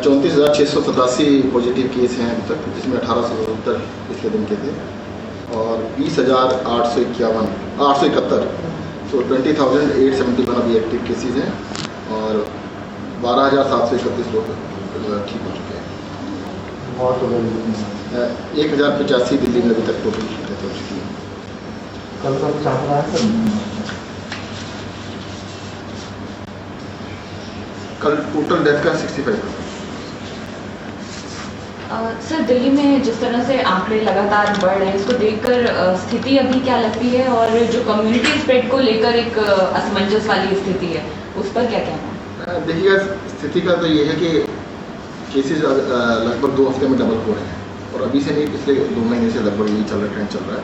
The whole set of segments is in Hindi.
34,687 पॉजिटिव केस हैं अभी तक, जिसमें 1870 पिछले दिन के थे और 20,871 तो 20,871 अभी एक्टिव केसेज हैं और 12,731 लोग ठीक हो चुके हैं। बहुत 1,085 दिल्ली में अभी तक टोटल डेथ हो चुकी है। कल का कुछ आंकड़ा है सर? कल टोटल डेथ का 65%। सर, दिल्ली में जिस तरह से आंकड़े लगातार बढ़ रहे हैं, इसको देखकर स्थिति अभी क्या लगती है और जो कम्युनिटी स्प्रेड को लेकर एक असमंजस वाली स्थिति है, उस पर क्या कहना है? देखिएगा, स्थिति का तो ये है कि केसेज लगभग 2 हफ्ते में डबल हो रहे हैं और अभी से नहीं, पिछले 2 महीने से लगभग यही चल रहा ट्रेंड चल रहा है।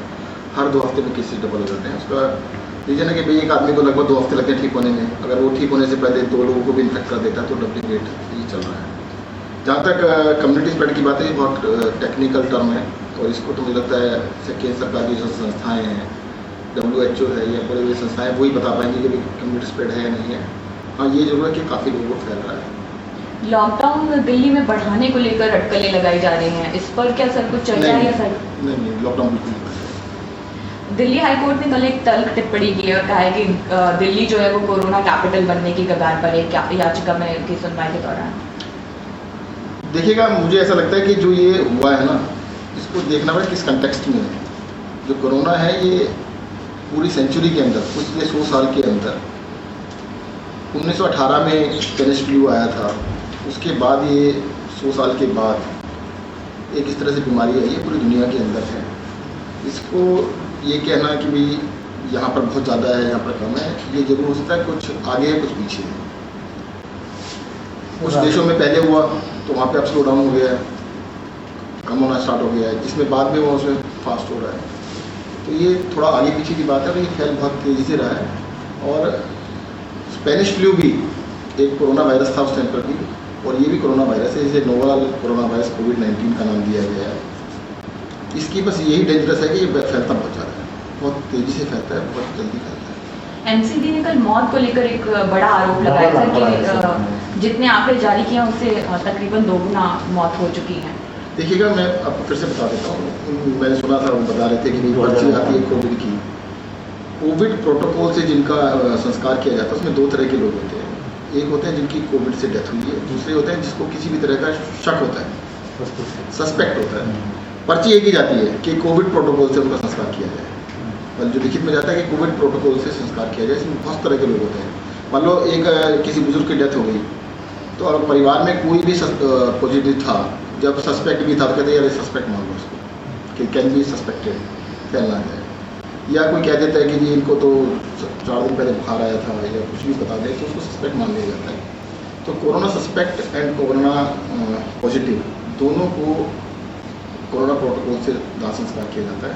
हर 2 हफ्ते में केसेज डबल हो जाते हैं। उसका रीजन है कि भाई एक आदमी को लगभग 2 हफ्ते लगते हैं ठीक होने में, अगर वो ठीक होने से पहले 2 लोगों को भी इन्फेक्ट कर देता है तो डबलिंग रेट यही चल रहा है। जहाँ तक कम्युनिटी स्प्रेड की बात है, ये बहुत टेक्निकल टर्म है और इसको तो मुझे लगता है केंद्र सरकार की जो संस्थाएँ हैं, WHO है या बड़े बड़ी संस्थाएँ, वही बता पाएंगी कि कम्युनिटी स्प्रेड है या नहीं है। हाँ, ये जरूर है कि काफ़ी लोगों को फैल रहा है। लॉकडाउन दिल्ली में बढ़ाने को लेकर अटकलें लगाई जा रही हैं, इस पर क्या सर कुछ चर्चा है या सर? नहीं, लॉकडाउन बिल्कुल नहीं। दिल्ली हाईकोर्ट ने कल एक तल्ख टिप्पणी की और कहा है कि दिल्ली जो है वो कोरोना कैपिटल बनने की कगार पर है, याचिका में की सुनवाई के दौरान। देखिएगा, मुझे ऐसा लगता है कि जो ये हुआ है ना, इसको देखना पड़ेगा किस कंटेक्स्ट में है। जो कोरोना है ये पूरी सेंचुरी के अंदर, पिछले 100 साल के अंदर 1918 में स्पेनिश फ्लू आया था, उसके बाद ये 100 साल के बाद एक इस तरह से बीमारी आई है, पूरी दुनिया के अंदर है। इसको ये कहना कि भाई यहाँ पर बहुत ज़्यादा है, यहाँ पर कम है, ये जरूर हो सकता है कुछ आगे है कुछ पीछे है। कुछ देशों में पहले हुआ तो वहाँ पे अब स्लो डाउन हो गया है, कम होना स्टार्ट हो गया है, जिसमें बाद में वो उसमें फास्ट हो रहा है। तो ये थोड़ा आगे पीछे की बात है, ये फैल बहुत तेज़ी से रहा है। और स्पेनिश फ्लू भी एक कोरोना वायरस था उस टाइम पर भी, और ये भी कोरोना वायरस है, इसे नोवल कोरोना वायरस कोविड-19 का नाम दिया गया है। इसकी बस यही डेंजरस है कि ये फैलता बहुत ज़्यादा है, बहुत तेज़ी से फैलता है, बहुत जल्दी फैलता है। एनसीबी ने कल मौत को लेकर एक बड़ा आरोप लगाया था कि जितने आंकड़े जारी किए हैं उससे तकरीबन 2 गुना मौत हो चुकी है। देखिएगा, मैं आपको फिर से बता देता हूँ। मैंने सुना था, वो बता रहे थे कि पर्ची आती है कोविड की। कोविड प्रोटोकॉल से जिनका संस्कार किया जाता है उसमें 2 तरह के लोग होते हैं। एक होते हैं जिनकी कोविड से डेथ हुई है, दूसरे होते हैं जिसको किसी भी तरह का शक होता है, सस्पेक्ट होता है। पर्ची एक ही जाती है कि कोविड प्रोटोकॉल से उनका संस्कार किया जाए, और जो लिखित में जाता है कि कोविड प्रोटोकॉल से संस्कार किया जाए। इसमें बहुत तरह के लोग होते हैं। मान लो एक किसी बुजुर्ग की डेथ हो गई तो अगर परिवार में कोई भी पॉजिटिव था, जब सस्पेक्ट भी था तो कहते हैं यार सस्पेक्ट मान लो उसको कि कैन बी सस्पेक्टेड, फैलना जाए। या कोई कह देता है कि जी इनको तो 4 दिन पहले बुखार आया था या कुछ भी बता दें तो उसको सस्पेक्ट मान लिया जाता है। तो corona suspect and corona positive दोनों को कोरोना प्रोटोकॉल से दाह संस्कार किया जाता है।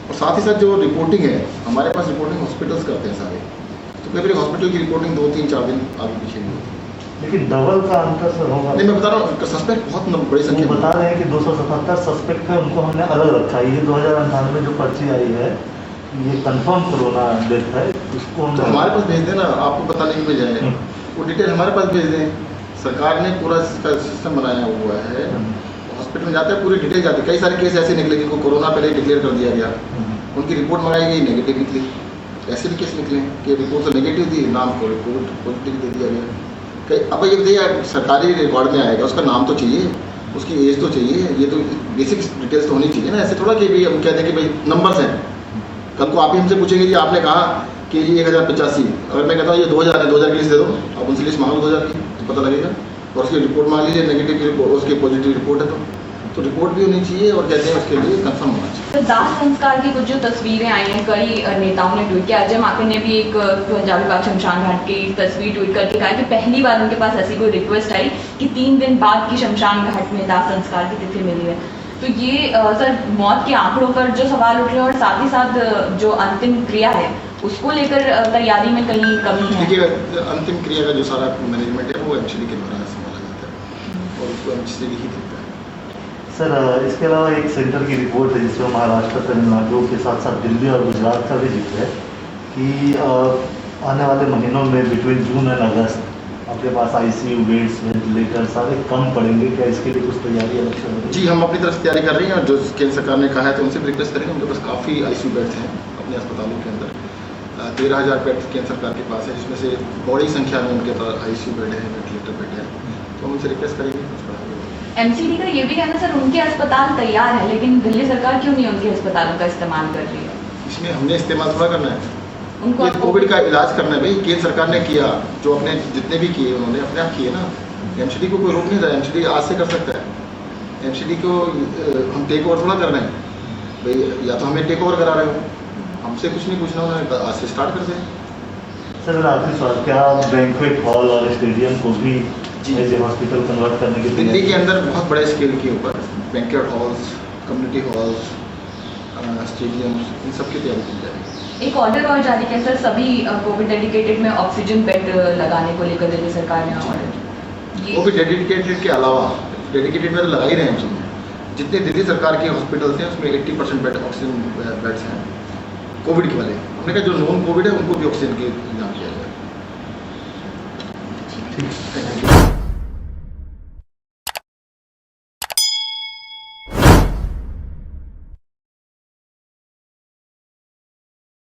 और साथ ही साथ जो रिपोर्टिंग है, हमारे पास रिपोर्टिंग हॉस्पिटल्स करते हैं सारे, तो कई बार हॉस्पिटल की रिपोर्टिंग 2-3-4 दिन आगे पीछे नहीं होती। लेकिन डबल का अंतर सर होगा? नहीं, मैं बता रहा हूँ सस्पेक्ट बहुत बड़ी संख्या बता रहे हैं कि 277 सस्पेक्ट है, उनको हमने अलग रखा है। ये 2098 में जो पर्ची आई है ये कंफर्म कोरोना डेथ है, उसको तो हमारे पास भेज देना, आपको बताने की बजाय वो डिटेल हमारे पास भेज दें। सरकार ने पूरा इसका सिस्टम बनाया हुआ है, हॉस्पिटल में जाता है पूरी डिटेल जाती है। कई सारे केस ऐसे निकले जिनको कोरोना पहले डिक्लेयर कर दिया गया, उनकी रिपोर्ट मंगाई गई, नेगेटिव निकली। ऐसे भी केस निकले कि रिपोर्ट तो नेगेटिव थी, नाम को रिपोर्ट पॉजिटिव दे दिया गया। अब ये बताइए, सरकारी रिकॉर्ड में आएगा, उसका नाम तो चाहिए, उसकी एज तो चाहिए, ये तो बेसिक डिटेल्स तो होनी चाहिए ना। ऐसे थोड़ा कि भाई हम कहते हैं कि भाई नंबर्स हैं, कल को आप ही हमसे पूछेंगे जी आपने कहा कि ये 1085, अगर मैं कहता हूँ ये 2000 है, 2000 की लिस्ट दे दो, आप उनसे लिस्ट मांगो 2000 की तो पता लगेगा। और उसकी रिपोर्ट मांग लीजिए, नेगेटिव की रिपोर्ट, उसकी पॉजिटिव रिपोर्ट है तो रिपोर्ट भी होनी चाहिए और कहते हैं उसके लिए कंफर्म होना चाहिए। तो दाह संस्कार की कुछ जो तस्वीरें आई हैं, कई नेताओं ने ट्वीट किया। अजय माकन ने भी एक पंजाबी बाग शमशान घाट की तस्वीर ट्वीट करके कहा कि पहली बार उनके पास ऐसी कोई रिक्वेस्ट आई कि 3 दिन बाद की शमशान घाट में दाह संस्कार की तिथि मिली है। तो ये सर मौत के आंकड़ों पर जो सवाल उठ रहे हैं और साथ ही साथ जो अंतिम क्रिया है उसको लेकर तैयारी में कहीं कमी है। देखिए, अंतिम क्रिया का जो सारा मैनेजमेंट है वो एमसीडी के द्वारा संभाला जाता है और उसको एमसीडी ही देखता है। सर, इसके अलावा एक सेंटर की रिपोर्ट है जिसमें महाराष्ट्र, तमिलनाडु के साथ साथ दिल्ली और गुजरात का भी जिक्र है कि आने वाले महीनों में बिटवीन जून एंड अगस्त आपके पास आईसीयू बेड्स वेंटिलेटर सारे कम पड़ेंगे, क्या इसके लिए कुछ तैयारी अलग से हो रही है? जी, हम अपनी तरफ से तैयारी कर रहे हैं और जो केंद्र सरकार ने कहा है तो उनसे भी रिक्वेस्ट करेंगे। उनके पास काफ़ी आईसीयू बेड्स हैं अपने अस्पतालों के अंदर, 13,000 बेड केंद्र सरकार के पास है, जिसमें से बड़ी संख्या में उनके पास आईसीयू बेड है, वेंटिलेटर बेड है, तो हम उनसे रिक्वेस्ट करेंगे कुछ बढ़ा दें। एमसीडी का ये भी कहना सर उनके अस्पताल तैयार है, लेकिन दिल्ली सरकार क्यों नहीं उनके अस्पतालों का इस्तेमाल कर रही है? इसमें हमने इस्तेमाल थोड़ा करना है, उनको ये कोविड का इलाज करना है भाई। केंद्र सरकार ने किया, जो अपने जितने भी किए उन्होंने अपने आप किए ना। एमसीडी को कोई रोक नहीं रहा है, एमसीडी आज से कर सकता है। एमसीडी को हम टेक ओवर थोड़ा कर रहे हैं भाई, या तो हमें टेक ओवर करा रहे हो, हमसे कुछ नहीं पूछना, उन्होंने आज से स्टार्ट कर दें। सर मेरा आखिरी सवाल, क्या बैंक्वेट हॉल और स्टेडियम को भी जी। एज ए हॉस्पिटल कन्वर्ट करने की दिल्ली के अंदर बहुत बड़े स्केल के ऊपर banquet halls, community halls, stadiums, इन सब की तैयारी की जाएगी। एक ऑर्डर और जारी किया सर, सभी कोविड डेडिकेटेड में ऑक्सीजन बेड लगाने को लेकर दिल्ली सरकार ने ऑर्डर। वो भी डेडिकेटेड के अलावा, डेडिकेटेड में तो लगा ही रहे हैं हम सब। जितने दिल्ली सरकार के हॉस्पिटल्स हैं उसमें 80% बेड ऑक्सीजन बेड्स हैं कोविड के वाले। हमने कहा जो नॉन कोविड है उनको भी ऑक्सीजन के इंतजाम किया जाए। ठीक। Thank you.